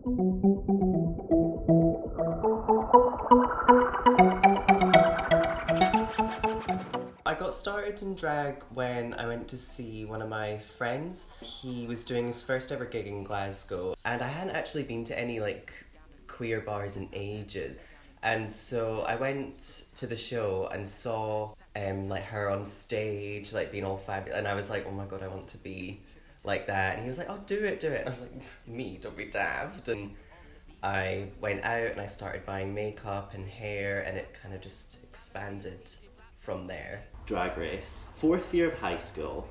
I got started in drag when I went to see one of my friends. He was doing his first ever gig in Glasgow, and I hadn't actually been to any queer bars in ages. And so I went to the show and saw her on stage, being all fabulous, and I was like, oh my god, I want to be like that. And he was like, oh, do it. And I was like, me, don't be daft. And I went out and I started buying makeup and hair, and it kind of just expanded from there. Drag Race, 4th year of high school,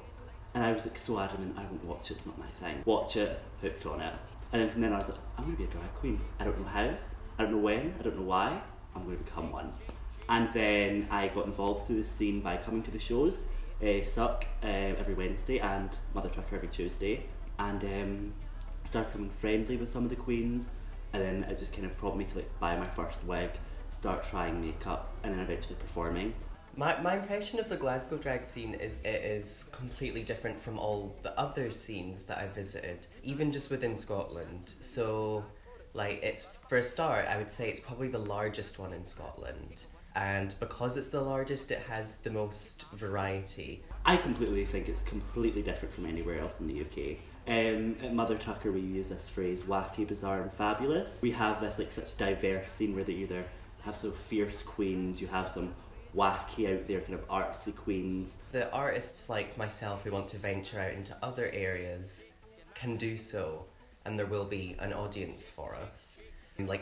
and I was so adamant, I won't watch it, it's not my thing. Watch it, hooked on it. And then from then I was like, I'm going to be a drag queen. I don't know how, I don't know when, I don't know why, I'm going to become one. And then I got involved through the scene by coming to the shows, Suck every Wednesday and Mother Trucker every Tuesday, and started becoming friendly with some of the queens, and then it just kind of prompted me to buy my first wig, start trying makeup, and then eventually performing. My impression of the Glasgow drag scene is it is completely different from all the other scenes that I visited, even just within Scotland. So, it's, for a start, I would say it's probably the largest one in Scotland. And because it's the largest, it has the most variety. I completely think it's completely different from anywhere else in the UK. At Mother Tucker we use this phrase, wacky, bizarre and fabulous. We have this such diverse scene where they either have some fierce queens, you have some wacky out there kind of artsy queens. The artists like myself who want to venture out into other areas can do so, and there will be an audience for us.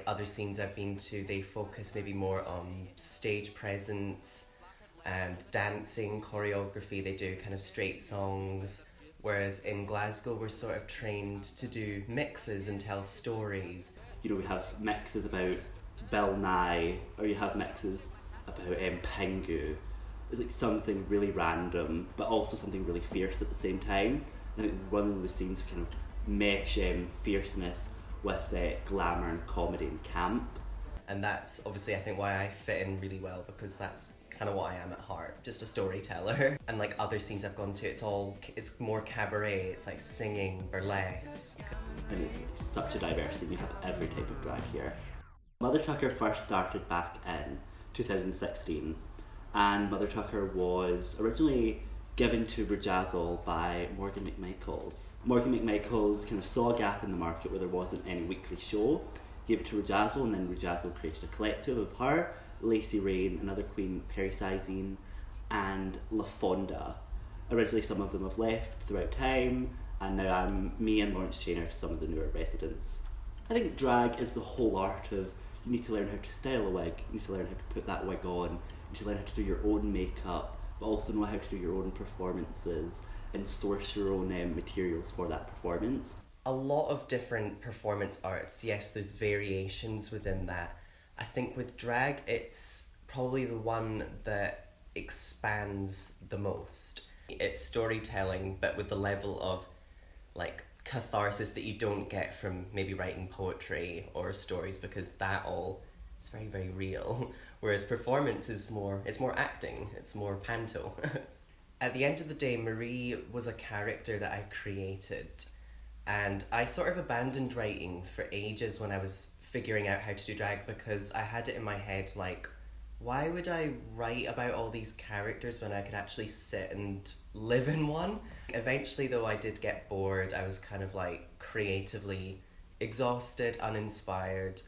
Other scenes I've been to, they focus maybe more on stage presence and dancing, choreography. They do kind of straight songs, whereas in Glasgow we're sort of trained to do mixes and tell stories. You know, we have mixes about Bill Nye, or you have mixes about Pingu. It's something really random, but also something really fierce at the same time. I think one of the scenes kind of mesh fierceness with glamour and comedy and camp. And that's obviously, I think, why I fit in really well, because that's kind of what I am at heart, just a storyteller. And other scenes I've gone to, it's more cabaret, it's singing, burlesque. And it's such a diverse scene, you have every type of drag here. Mother Tucker first started back in 2016, and Mother Tucker was originally given to Rajazzle by Morgan McMichaels. Morgan McMichaels kind of saw a gap in the market where there wasn't any weekly show, gave it to Rajazzle, and then Rajazzle created a collective of her, Lacey Rain, another queen, Perry Sizine, and La Fonda. Originally some of them have left throughout time, and now me and Lawrence Chain are some of the newer residents. I think drag is the whole art of, you need to learn how to style a wig, you need to learn how to put that wig on, you need to learn how to do your own makeup, but also know how to do your own performances and source your own materials for that performance. A lot of different performance arts, yes, there's variations within that. I think with drag, it's probably the one that expands the most. It's storytelling, but with the level of catharsis that you don't get from maybe writing poetry or stories, because that all is very, very real. Whereas performance is more acting, it's more panto. At the end of the day, Marie was a character that I created, and I sort of abandoned writing for ages when I was figuring out how to do drag, because I had it in my head why would I write about all these characters when I could actually sit and live in one? Eventually though, I did get bored. I was kind of creatively exhausted, uninspired,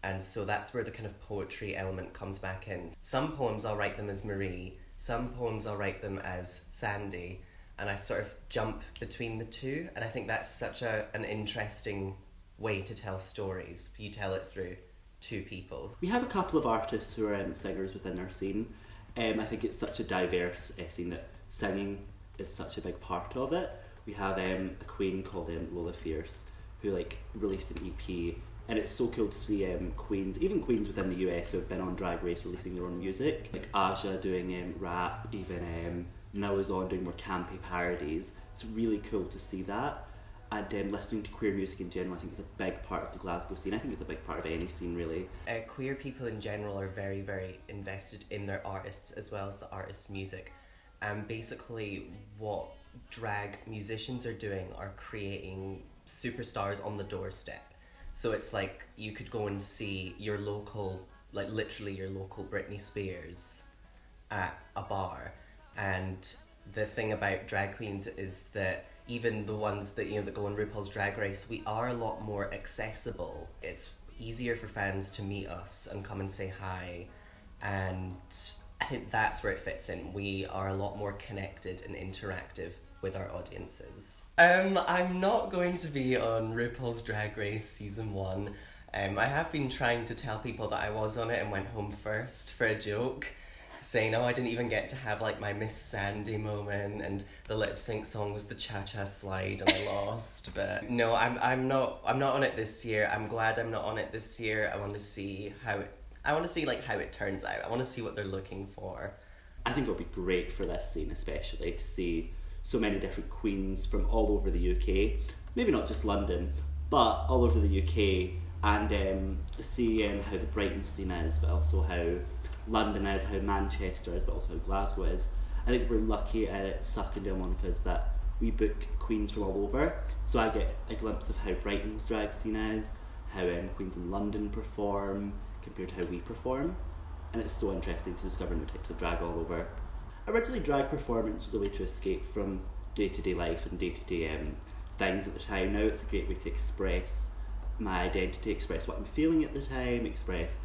and so that's where the kind of poetry element comes back in. Some poems I'll write them as Marie, some poems I'll write them as Sandy, and I sort of jump between the two, and I think that's such an interesting way to tell stories. You tell it through two people. We have a couple of artists who are singers within our scene. I think it's such a diverse scene that singing is such a big part of it. We have a queen called Lola Fierce, who released an EP, and it's so cool to see queens, even queens within the US who have been on Drag Race, releasing their own music. Aja doing rap, even Nilla's on doing more campy parodies. It's really cool to see that. And listening to queer music in general, I think is a big part of the Glasgow scene. I think it's a big part of any scene, really. Queer people in general are very, very invested in their artists as well as the artists' music. And basically what drag musicians are doing are creating superstars on the doorstep. So it's like you could go and see your local, like literally your local Britney Spears at a bar. And the thing about drag queens is that even the ones that, you know, that go on RuPaul's Drag Race, we are a lot more accessible. It's easier for fans to meet us and come and say hi, and I think that's where it fits in. We are a lot more connected and interactive with our audiences. I'm not going to be on RuPaul's Drag Race season 1. I have been trying to tell people that I was on it and went home first for a joke, saying, oh, I didn't even get to have like my Miss Sandy moment, and the lip sync song was the cha-cha slide and I lost. But no, I'm not on it this year. I'm glad I'm not on it this year. I want to see how it turns out. I want to see what they're looking for. I think it'll be great for this scene, especially to see so many different queens from all over the UK, maybe not just London, but all over the UK, and see how the Brighton scene is, but also how London is, how Manchester is, but also how Glasgow is. I think we're lucky at Suckindale Monica's that we book queens from all over, so I get a glimpse of how Brighton's drag scene is, how queens in London perform compared to how we perform, and it's so interesting to discover new types of drag all over. Originally, drag performance was a way to escape from day-to-day life and day-to-day things at the time. Now it's a great way to express my identity, express what I'm feeling at the time, express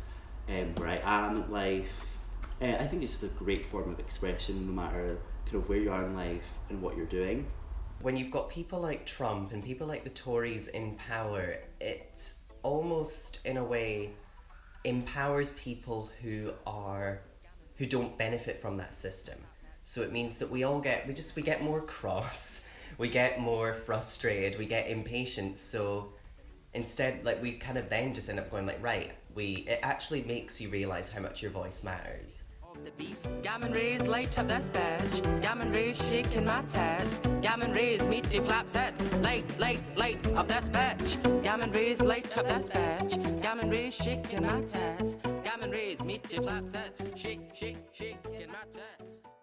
where I am in life. I think it's just a great form of expression, no matter kind of where you are in life and what you're doing. When you've got people like Trump and people like the Tories in power, it almost, in a way, empowers people who don't benefit from that system. So it means that we get more cross, we get more frustrated, we get impatient. So instead, like, we kind of then just end up going like, right, it actually makes you realise how much your voice matters. The beef, gammon rays, light up this badge. Gammon rays, shaking my tass. Gammon rays, meaty flap sets. Light up this badge. Gammon rays, light up this badge. Gammon rays, shaking my tass. Gammon rays, meaty flap sets. Shake in my tass.